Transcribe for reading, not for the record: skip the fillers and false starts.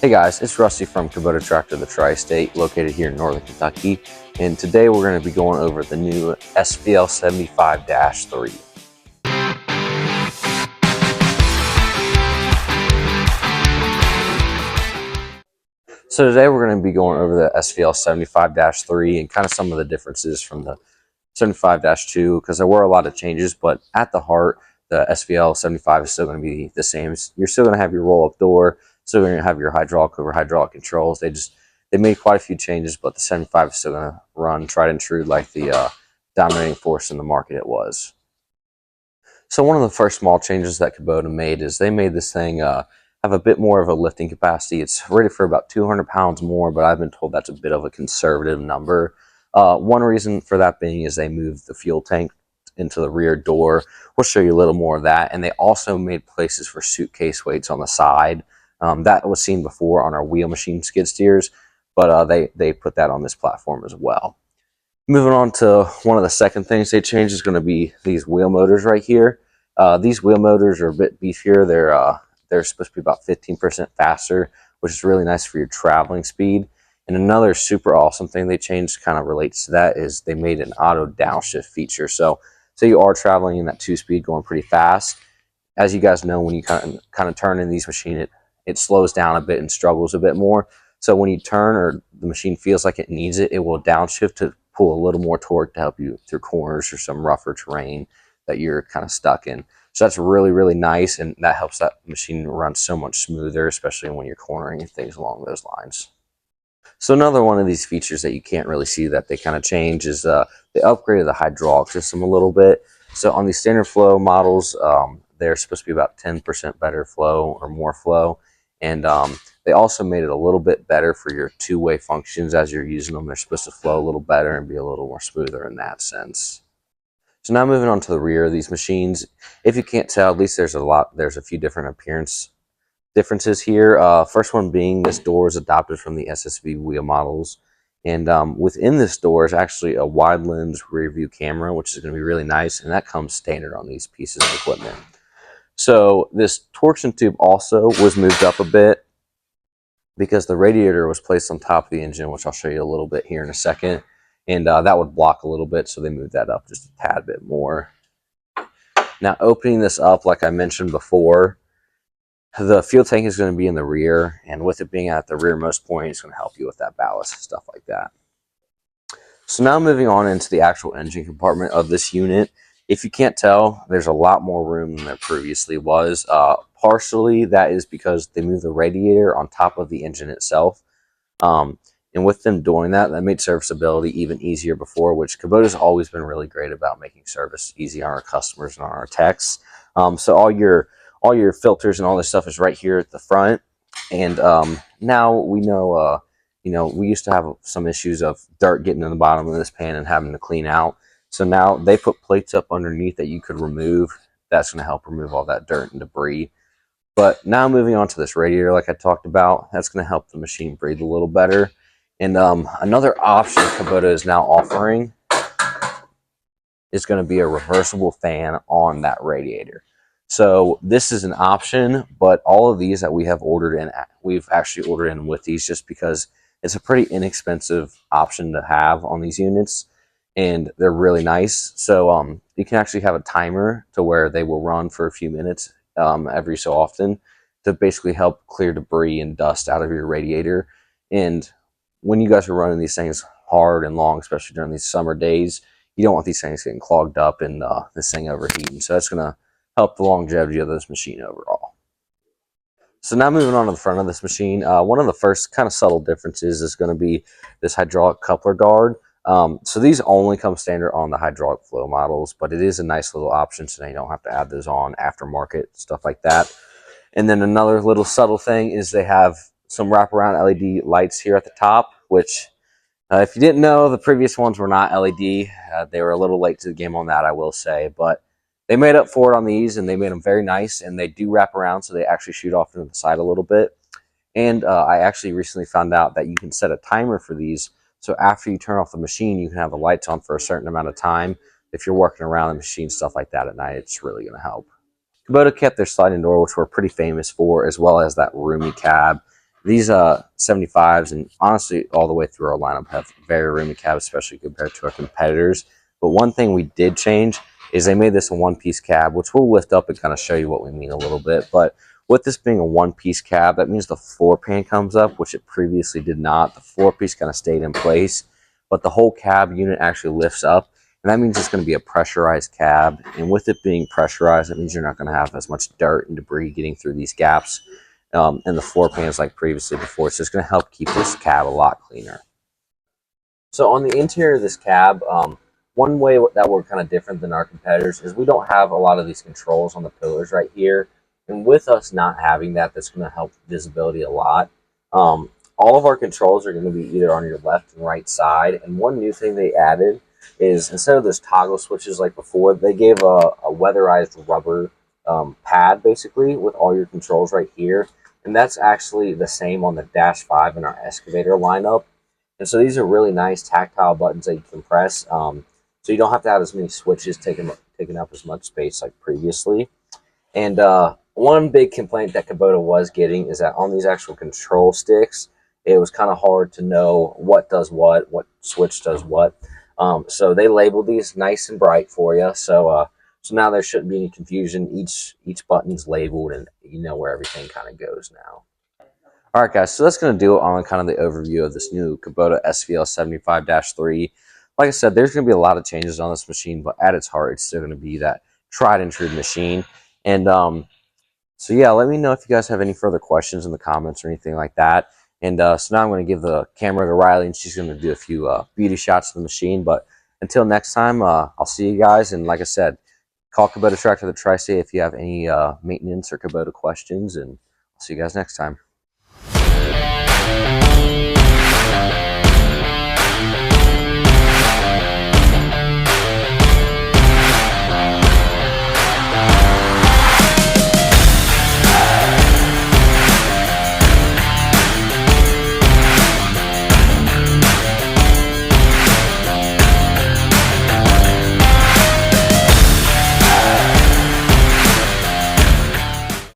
Hey guys, it's Rusty from Kubota Tractor, the Tri-State, located here in Northern Kentucky, and today we're going to be going over the new SVL75-3. So today we're going to be going over the SVL75-3 and kind of some of the differences from the 75-2, because there were a lot of changes, but at the heart, the SVL75 is still going to be the same. You're still going to have your roll-up door, still going to have your hydraulic over hydraulic controls. They made quite a few changes, but the 75 is still going to run tried and true like the dominating force in the market it was. So one of the first small changes that Kubota made is they made this thing have a bit more of a lifting capacity. It's rated for about 200 pounds more, but I've been told that's a bit of a conservative number. One reason for that being is they moved the fuel tank into the rear door. We'll show you a little more of that. And they also made places for suitcase weights on the side. That was seen before on our wheel machine skid steers, but they put that on this platform as well. Moving on to one of the second things they changed is going to be these wheel motors right here. These wheel motors are a bit beefier. They're supposed to be about 15% faster, which is really nice for your traveling speed. And another super awesome thing they changed kind of relates to that is they made an auto downshift feature. So say you are traveling in that 2-speed going pretty fast. As you guys know, when you kind of turn in these machines, it slows down a bit and struggles a bit more. So when you turn or the machine feels like it needs it, it will downshift to pull a little more torque to help you through corners or some rougher terrain that you're kind of stuck in. So that's really, really nice, and that helps that machine run so much smoother, especially when you're cornering and things along those lines. So another one of these features that you can't really see that they kind of change is they upgraded the hydraulic system a little bit. So on these standard flow models, they're supposed to be about 10% better flow or more flow. And they also made it a little bit better for your two-way functions as you're using them. They're supposed to flow a little better and be a little more smoother in that sense. So now moving on to the rear of these machines. If you can't tell, at least there's a few different appearance differences here. First one being this door is adopted from the SSV wheel models. And within this door is actually a wide lens rear view camera, which is going to be really nice. And that comes standard on these pieces of equipment. So this torsion tube also was moved up a bit because the radiator was placed on top of the engine, which I'll show you a little bit here in a second. And that would block a little bit, so they moved that up just a tad bit more. Now opening this up, like I mentioned before, the fuel tank is going to be in the rear, and with it being at the rearmost point, it's going to help you with that ballast and stuff like that. So now moving on into the actual engine compartment of this unit. If you can't tell, there's a lot more room than there previously was. Partially, that is because they moved the radiator on top of the engine itself. And with them doing that, that made serviceability even easier before, which Kubota's always been really great about making service easy on our customers and on our techs. So all your filters and all this stuff is right here at the front. And now we know, we used to have some issues of dirt getting in the bottom of this pan and having to clean out. So now they put plates up underneath that you could remove. That's going to help remove all that dirt and debris. But now moving on to this radiator, like I talked about, that's going to help the machine breathe a little better. And another option Kubota is now offering is going to be a reversible fan on that radiator. So this is an option, but all of these that we have ordered in, we've actually ordered in with these just because it's a pretty inexpensive option to have on these units, and they're really nice. So you can actually have a timer to where they will run for a few minutes every so often to basically help clear debris and dust out of your radiator. And when you guys are running these things hard and long, especially during these summer days, you don't want these things getting clogged up and this thing overheating. So that's going to help the longevity of this machine overall. So now moving on to the front of this machine, one of the first kind of subtle differences is going to be this hydraulic coupler guard. So these only come standard on the hydraulic flow models, but it is a nice little option, so you don't have to add those on aftermarket, stuff like that. And then another little subtle thing is they have some wraparound LED lights here at the top, which if you didn't know, the previous ones were not LED. They were a little late to the game on that, I will say, but they made up for it on these, and they made them very nice, and they do wrap around, so they actually shoot off to the side a little bit. And I actually recently found out that you can set a timer for these, so after you turn off the machine, you can have the lights on for a certain amount of time. If you're working around the machine, stuff like that at night, it's really going to help. Kubota kept their sliding door, which we're pretty famous for, as well as that roomy cab. These 75s and honestly all the way through our lineup have very roomy cabs, especially compared to our competitors. But one thing we did change is they made this a one-piece cab, which we'll lift up and kind of show you what we mean a little bit. But with this being a one-piece cab, that means the floor pan comes up, which it previously did not. The floor piece kind of stayed in place, but the whole cab unit actually lifts up. And that means it's going to be a pressurized cab. And with it being pressurized, that means you're not going to have as much dirt and debris getting through these gaps and the floor pans like previously before. So it's going to help keep this cab a lot cleaner. So on the interior of this cab, one way that we're kind of different than our competitors is we don't have a lot of these controls on the pillars right here. And with us not having that, that's going to help visibility a lot. All of our controls are going to be either on your left and right side. And one new thing they added is instead of those toggle switches like before, they gave a weatherized rubber pad basically with all your controls right here. And that's actually the same on the Dash 5 in our excavator lineup. And so these are really nice tactile buttons that you can press. So you don't have to have as many switches taking up as much space like previously. And one big complaint that Kubota was getting is that on these actual control sticks, it was kind of hard to know what does what switch does what. So they labeled these nice and bright for you. So now there shouldn't be any confusion. Each button's labeled, and you know where everything kind of goes now. All right, guys, so that's going to do it on kind of the overview of this new Kubota SVL75-3. Like I said, there's going to be a lot of changes on this machine, but at its heart, it's still going to be that tried and true machine. And so, yeah, let me know if you guys have any further questions in the comments or anything like that. And so now I'm going to give the camera to Riley, and she's going to do a few beauty shots of the machine. But until next time, I'll see you guys. And like I said, call Kubota Tractor the Tri-State if you have any maintenance or Kubota questions. And I'll see you guys next time.